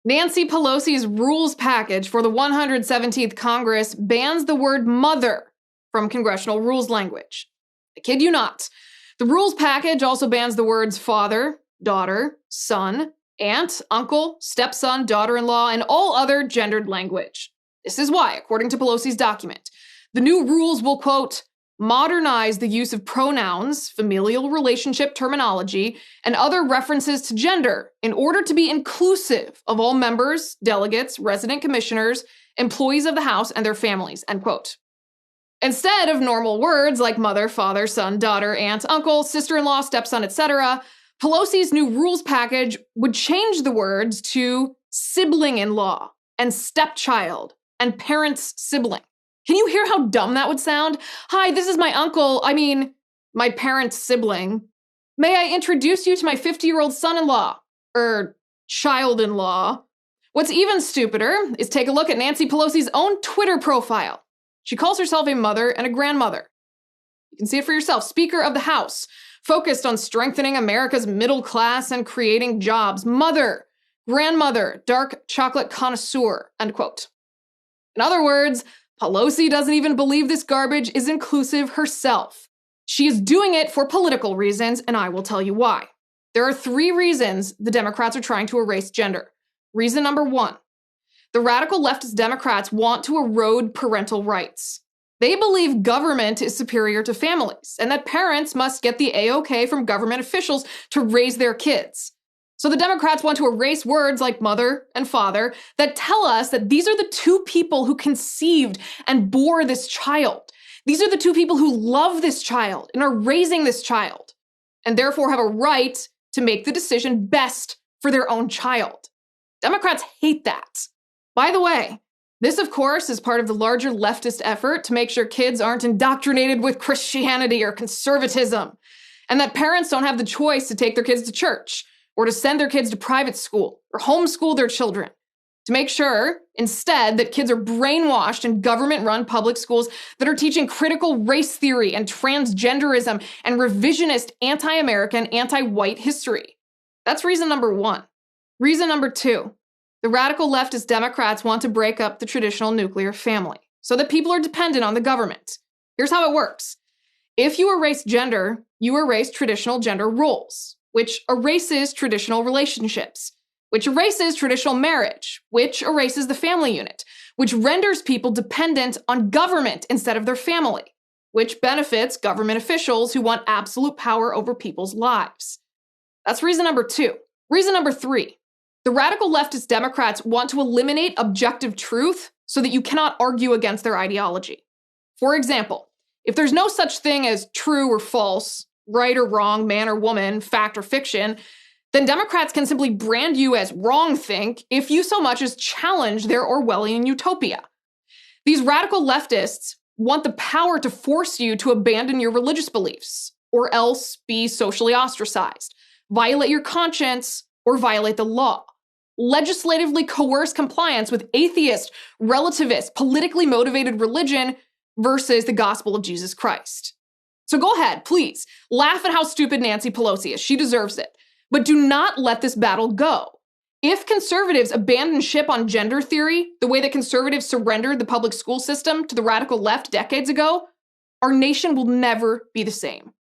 Nancy Pelosi's rules package for the 117th Congress bans the word mother from congressional rules language. I kid you not. The rules package also bans the words father, daughter, son, aunt, uncle, stepson, daughter-in-law, and all other gendered language. This is why, according to Pelosi's document, the new rules will, quote, modernize the use of pronouns, familial relationship terminology, and other references to gender in order to be inclusive of all members, delegates, resident commissioners, employees of the House, and their families, end quote. Instead of normal words like mother, father, son, daughter, aunt, uncle, sister-in-law, stepson, etc., Pelosi's new rules package would change the words to sibling-in-law and stepchild and parent's sibling. Can you hear how dumb that would sound? Hi, this is my uncle, my parent's sibling. May I introduce you to my 50-year-old son-in-law, or child-in-law? What's even stupider is take a look at Nancy Pelosi's own Twitter profile. She calls herself a mother and a grandmother. You can see it for yourself. Speaker of the House, focused on strengthening America's middle class and creating jobs. Mother, grandmother, dark chocolate connoisseur, end quote. In other words, Pelosi doesn't even believe this garbage is inclusive herself. She is doing it for political reasons, and I will tell you why. There are 3 reasons the Democrats are trying to erase gender. Reason number 1, the radical leftist Democrats want to erode parental rights. They believe government is superior to families, and that parents must get the A-OK from government officials to raise their kids. So the Democrats want to erase words like mother and father that tell us that these are the 2 people who conceived and bore this child. These are the 2 people who love this child and are raising this child, and therefore have a right to make the decision best for their own child. Democrats hate that. By the way, this, of course, is part of the larger leftist effort to make sure kids aren't indoctrinated with Christianity or conservatism, and that parents don't have the choice to take their kids to church, or to send their kids to private school, or homeschool their children. To make sure, instead, that kids are brainwashed in government-run public schools that are teaching critical race theory and transgenderism and revisionist anti-American, anti-white history. That's reason number 1. Reason number 2, the radical leftist Democrats want to break up the traditional nuclear family so that people are dependent on the government. Here's how it works. If you erase gender, you erase traditional gender roles, which erases traditional relationships, which erases traditional marriage, which erases the family unit, which renders people dependent on government instead of their family, which benefits government officials who want absolute power over people's lives. That's reason number 2. Reason number 3, the radical leftist Democrats want to eliminate objective truth so that you cannot argue against their ideology. For example, if there's no such thing as true or false, right or wrong, man or woman, fact or fiction, then Democrats can simply brand you as wrong-think if you so much as challenge their Orwellian utopia. These radical leftists want the power to force you to abandon your religious beliefs, or else be socially ostracized, violate your conscience, or violate the law. Legislatively coerce compliance with atheist, relativist, politically motivated religion versus the gospel of Jesus Christ. So go ahead, please, laugh at how stupid Nancy Pelosi is. She deserves it. But do not let this battle go. If conservatives abandon ship on gender theory, the way that conservatives surrendered the public school system to the radical left decades ago, our nation will never be the same.